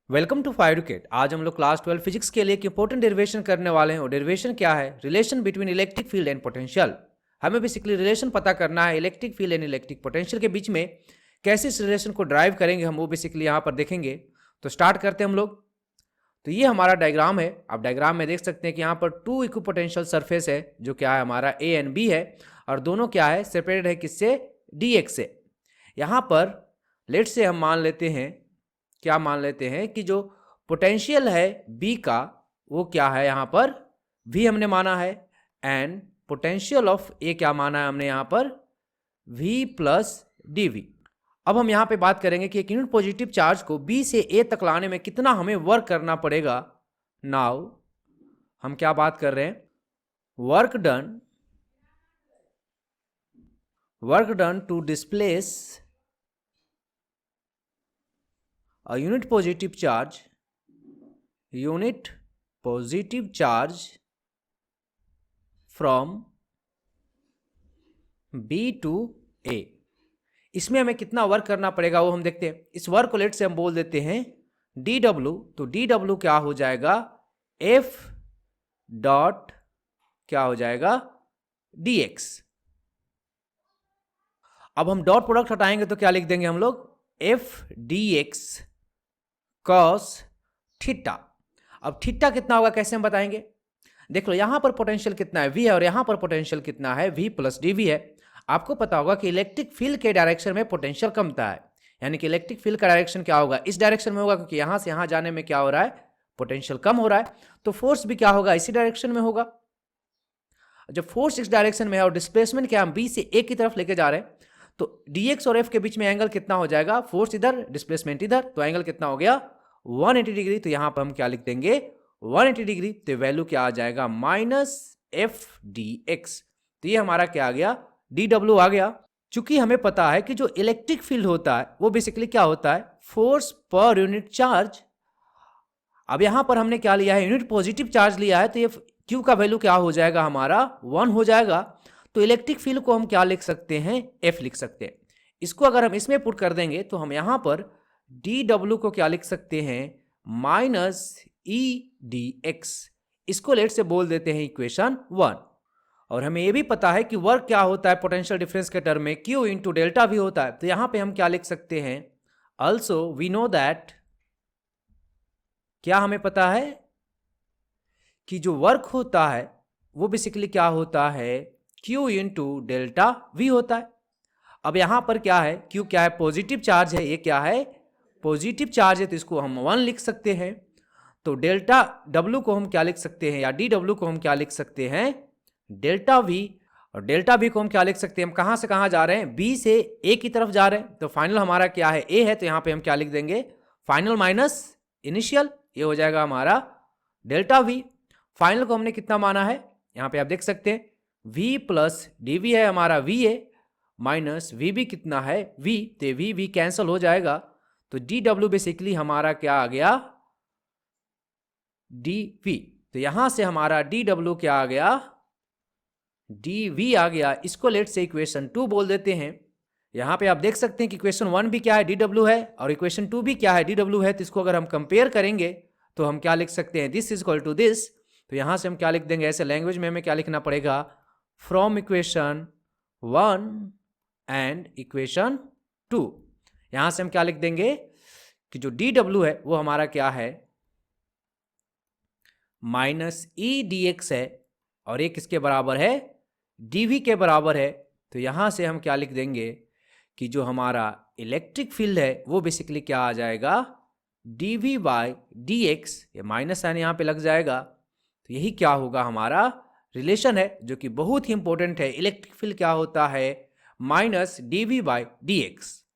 Welcome to फाइरुकेट। आज हम लोग क्लास 12 फिजिक्स के लिए एक इंपॉर्टेंट डेरिवेशन करने वाले हैं। और डेरिवेशन क्या है? Relation between electric field and potential. हमें बेसिकली रिलेशन पता करना है electric field and electric potential के बीच में। कैसे इस रिलेशन को ड्राइव करेंगे हम वो बेसिकली यहाँ पर देखेंगे। तो स्टार्ट करते हैं हम लोग। तो ये हमारा डायग्राम है। आप डायग्राम में देख सकते हैं कि यहाँ पर टू इक्विपोटेंशियल सरफेस है, जो क्या है हमारा ए एंड बी है। और दोनों क्या है? सेपरेटेड है किससे? डी एक्स से। यहाँ पर लेट से हम मान लेते हैं, क्या मान लेते हैं कि जो पोटेंशियल है बी का वो क्या है, यहाँ पर वी हमने माना है। एंड पोटेंशियल ऑफ ए क्या माना है हमने यहाँ पर? V plus D V. अब हम यहाँ पे बात करेंगे कि एक यूनिट पॉजिटिव चार्ज को बी से ए तक लाने में कितना हमें वर्क करना पड़ेगा। नाउ हम क्या बात कर रहे हैं? Work done to displace a unit positive charge from B to A। इसमें हमें कितना वर्क करना पड़ेगा वो हम देखते हैं। इस वर्क को लेट से हम बोल देते हैं dw। तो dw क्या हो जाएगा? F डॉट क्या हो जाएगा? dx। अब हम डॉट प्रोडक्ट हटाएंगे तो क्या लिख देंगे हम लोग? F dx cos theta. अब थीटा कितना होगा कैसे हम बताएंगे? देख लो, यहां पर पोटेंशियल कितना है? v है। और यहां पर पोटेंशियल कितना है? v प्लस dv है। आपको पता होगा कि इलेक्ट्रिक फील्ड के डायरेक्शन में पोटेंशियल कमता है, यानी कि इलेक्ट्रिक फील्ड का डायरेक्शन क्या होगा? इस डायरेक्शन में होगा, क्योंकि यहां से यहां जाने में क्या हो रहा है? पोटेंशियल कम हो रहा है। तो फोर्स भी क्या होगा? इसी डायरेक्शन में होगा। जब फोर्स इस डायरेक्शन में है और डिस्प्लेसमेंट क्या हम बी से ए की तरफ लेके जा रहे हैं, तो dx और f के बीच में एंगल कितना हो जाएगा? फोर्स इधर, डिस्प्लेसमेंट इधर, तो एंगल कितना हो गया? 180 डिग्री। तो यहां पर हम क्या लिख देंगे? 180 डिग्री। तो वैल्यू क्या आ जाएगा? Minus F D x. तो ये हमारा क्या आ गया? डी डब्ल्यू आ गया। चूंकि हमें पता है कि जो इलेक्ट्रिक फील्ड होता है वो बेसिकली क्या होता है? Force per unit charge. अब यहां पर हमने क्या लिया है? यूनिट पॉजिटिव चार्ज लिया है, तो ये क्यू का वैल्यू क्या हो जाएगा हमारा? 1 हो जाएगा। तो इलेक्ट्रिक फील्ड को हम क्या लिख सकते हैं? एफ लिख सकते हैं। इसको अगर हम इसमें पुट कर देंगे तो हम यहां पर डी डब्ल्यू को क्या लिख सकते हैं? Minus E D x. इसको लेट से बोल देते हैं इक्वेशन 1। और हमें यह भी पता है कि वर्क क्या होता है पोटेंशियल डिफरेंस के टर्म में? क्यू इंटू डेल्टा भी होता है। तो यहां पे हम क्या लिख सकते हैं? ऑल्सो वी नो दैट, क्या हमें पता है कि जो वर्क होता है वो बेसिकली क्या होता है? Q इंटू डेल्टा V होता है। अब यहां पर क्या है? Q क्या है? पॉजिटिव चार्ज है। ये क्या है? पॉजिटिव चार्ज है, तो इसको हम 1 लिख सकते हैं। तो डेल्टा W को हम क्या लिख सकते हैं, या DW को हम क्या लिख सकते हैं? Delta V। और डेल्टा V को हम क्या लिख सकते हैं? हम कहां से कहां जा रहे हैं? B से A की तरफ जा रहे हैं। तो फाइनल हमारा क्या है? A है। तो यहां पे हम क्या लिख देंगे? Final minus initial. ये हो जाएगा हमारा डेल्टा V। फाइनल को हमने कितना माना है? यहां पे आप देख सकते हैं v प्लस डी वी है हमारा, v है, माइनस वी बी कितना है? v। तो v कैंसल हो जाएगा। तो डी डब्ल्यू बेसिकली हमारा क्या आ गया? D V. तो यहां से हमारा डी डब्ल्यू क्या आ गया? डी वी आ गया। इसको लेट से इक्वेशन 2 बोल देते हैं। यहां पे आप देख सकते हैं कि इक्वेशन 1 भी क्या है? डी डब्ल्यू है। और इक्वेशन 2 भी क्या है? डी डब्ल्यू है। तो इसको अगर हम कंपेयर करेंगे तो हम क्या लिख सकते हैं? This is equal to this. तो यहां से हम क्या लिख देंगे? ऐसे लैंग्वेज में हमें क्या लिखना पड़ेगा? From equation 1 and equation 2। यहां से हम क्या लिख देंगे कि जो डी डब्ल्यू है वो हमारा क्या है? माइनस ई डी एक्स है। और ये किसके बराबर है? डीवी के बराबर है। तो यहां से हम क्या लिख देंगे कि जो हमारा इलेक्ट्रिक फील्ड है वो बेसिकली क्या आ जाएगा? DV by D X. ये माइनस साइन यहां पे लग जाएगा। तो यही क्या होगा? हमारा रिलेशन है, जो कि बहुत ही इंपॉर्टेंट है। इलेक्ट्रिक फील्ड क्या होता है? Minus D V by D x.